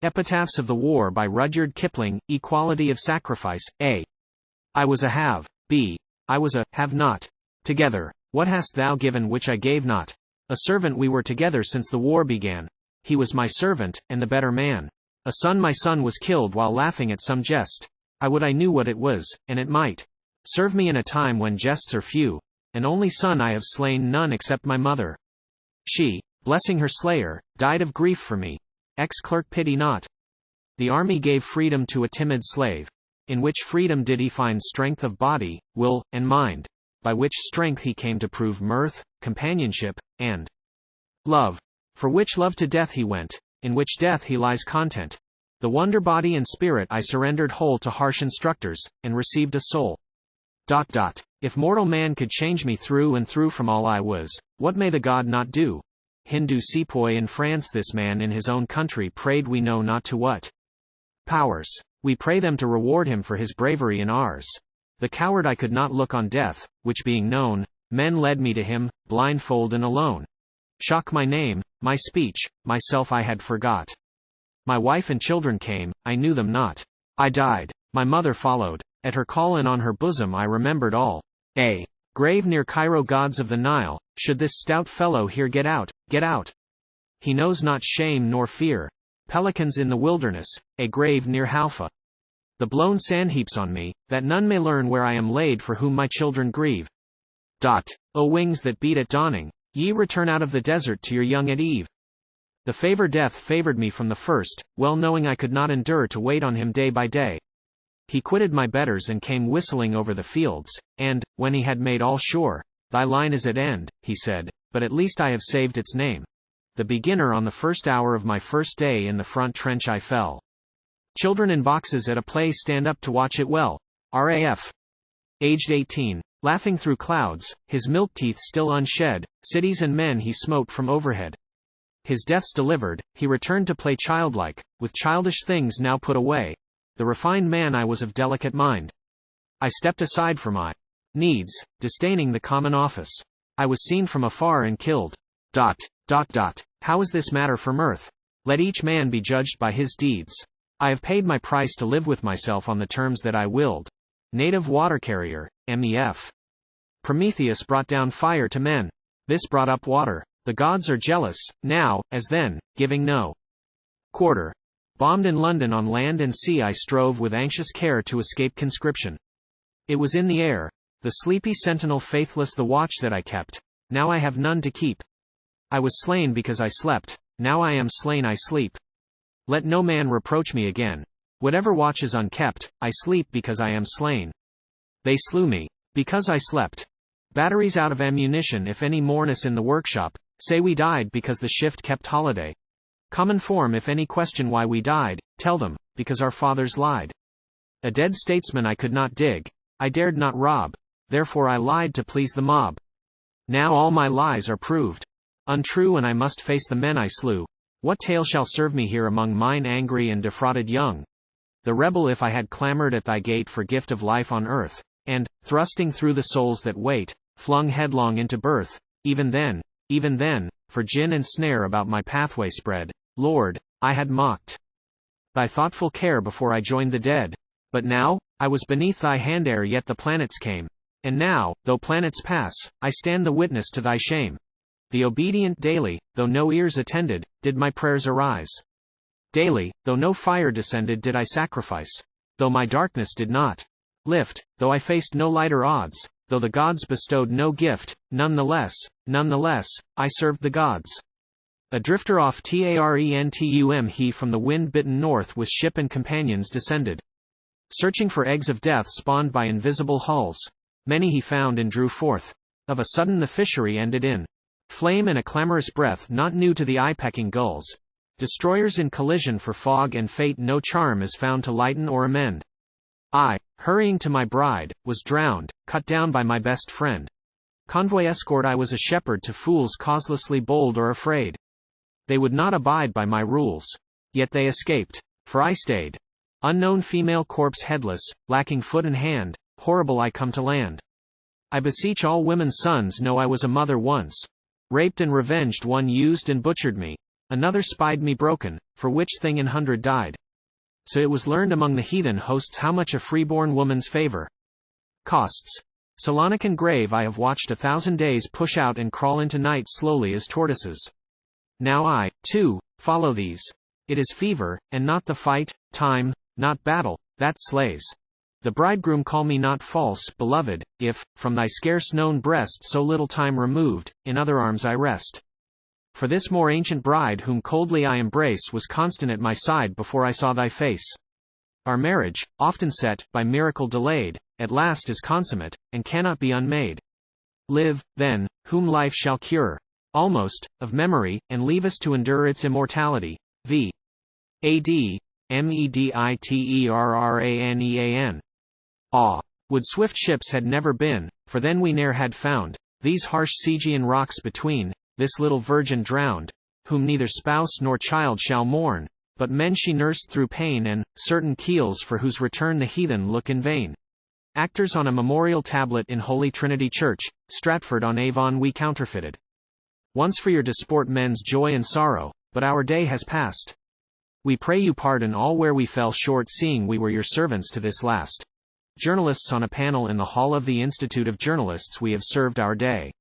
Epitaphs of the War by Rudyard Kipling. Equality of sacrifice. A. I was a have. B. I was a have not. Together. What hast thou given which I gave not? A servant we were together since the war began. He was my servant, and the better man. A son my son was killed while laughing at some jest. I would I knew what it was, and it might serve me in a time when jests are few. An only son I have slain none except my mother. She, blessing her slayer, died of grief for me. EX-CLERK pity not. The army gave freedom to a timid slave. In which freedom did he find strength of body, will, and mind, by which strength he came to prove mirth, companionship, and love. For which love to death he went, in which death he lies content. The wonder body and spirit I surrendered whole to harsh instructors, and received a soul. If mortal man could change me through and through from all I was, what may the God not do? Hindu sepoy in France, this man in his own country prayed we know not to what powers. We pray them to reward him for his bravery in ours. The coward I could not look on death, which being known, men led me to him, blindfold and alone. Shock my name, my speech, myself I had forgot. My wife and children came, I knew them not. I died, my mother followed, at her call and on her bosom I remembered all. A grave near Cairo, gods of the Nile, should this stout fellow here get out, get out. He knows not shame nor fear. Pelicans in the wilderness, a grave near Halfa. The blown sand heaps on me, that none may learn where I am laid for whom my children grieve. O wings that beat at dawning, ye return out of the desert to your young at eve. The favor death favored me from the first, well knowing I could not endure to wait on him day by day. He quitted my betters and came whistling over the fields, and, when he had made all sure, thy line is at end, he said, but at least I have saved its name. The beginner on the first hour of my first day in the front trench I fell. Children in boxes at a play stand up to watch it well. RAF. Aged 18. Laughing through clouds, his milk teeth still unshed, cities and men he smote from overhead. His deaths delivered, he returned to play childlike, with childish things now put away. The refined man I was of delicate mind. I stepped aside for my needs, disdaining the common office. I was seen from afar and killed. How is this matter for mirth? Let each man be judged by his deeds. I have paid my price to live with myself on the terms that I willed. Native water carrier, MEF. Prometheus brought down fire to men. This brought up water. The gods are jealous, now, as then, giving no quarter. Bombed in London on land and sea I strove with anxious care to escape conscription. It was in the air, the sleepy sentinel faithless the watch that I kept. Now I have none to keep. I was slain because I slept, now I am slain I sleep. Let no man reproach me again. Whatever watch is unkept, I sleep because I am slain. They slew me, because I slept. Batteries out of ammunition if any mourn us in the workshop, say we died because the shift kept holiday. Common form if any question why we died, tell them, because our fathers lied. A dead statesman I could not dig, I dared not rob, therefore I lied to please the mob. Now all my lies are proved untrue and I must face the men I slew. What tale shall serve me here among mine angry and defrauded young? The rebel if I had clamored at thy gate for gift of life on earth, and, thrusting through the souls that wait, flung headlong into birth, even then, for gin and snare about my pathway spread, Lord, I had mocked thy thoughtful care before I joined the dead. But now, I was beneath thy hand ere yet the planets came. And now, though planets pass, I stand the witness to thy shame. The obedient daily, though no ears attended, did my prayers arise. Daily, though no fire descended did I sacrifice. Though my darkness did not lift, though I faced no lighter odds, though the gods bestowed no gift, none the less, I served the gods. A drifter off Tarentum he from the wind-bitten north with ship and companions descended. Searching for eggs of death spawned by invisible hulls. Many he found and drew forth. Of a sudden the fishery ended in flame and a clamorous breath not new to the eye-pecking gulls. Destroyers in collision for fog and fate no charm is found to lighten or amend. I, hurrying to my bride, was drowned, cut down by my best friend. Convoy escort I was a shepherd to fools causelessly bold or afraid. They would not abide by my rules. Yet they escaped, for I stayed. Unknown female corpse headless, lacking foot and hand, horrible I come to land. I beseech all women's sons know I was a mother once. Raped and revenged one used and butchered me. Another spied me broken, for which thing 100 died. So it was learned among the heathen hosts how much a freeborn woman's favor costs. Salonican grave I have watched 1,000 days push out and crawl into night slowly as tortoises. Now I, too, follow these. It is fever, and not the fight, time, not battle, that slays. The bridegroom call me not false, beloved, if, from thy scarce known breast so little time removed, in other arms I rest. For this more ancient bride whom coldly I embrace was constant at my side before I saw thy face. Our marriage, often set, by miracle delayed, at last is consummate, and cannot be unmade. Live, then, whom life shall cure, almost, of memory, and leave us to endure its immortality. V. A.D. Mediterranean. Ah! Would swift ships had never been, for then we ne'er had found these harsh Stygian rocks between, this little virgin drowned, whom neither spouse nor child shall mourn, but men she nursed through pain, and certain keels for whose return the heathen look in vain. Actors on a memorial tablet in Holy Trinity Church, Stratford-on-Avon we counterfeited. Once for your disport men's joy and sorrow, but our day has passed. We pray you pardon all where we fell short, seeing we were your servants to this last. Journalists on a panel in the hall of the Institute of Journalists, we have served our day.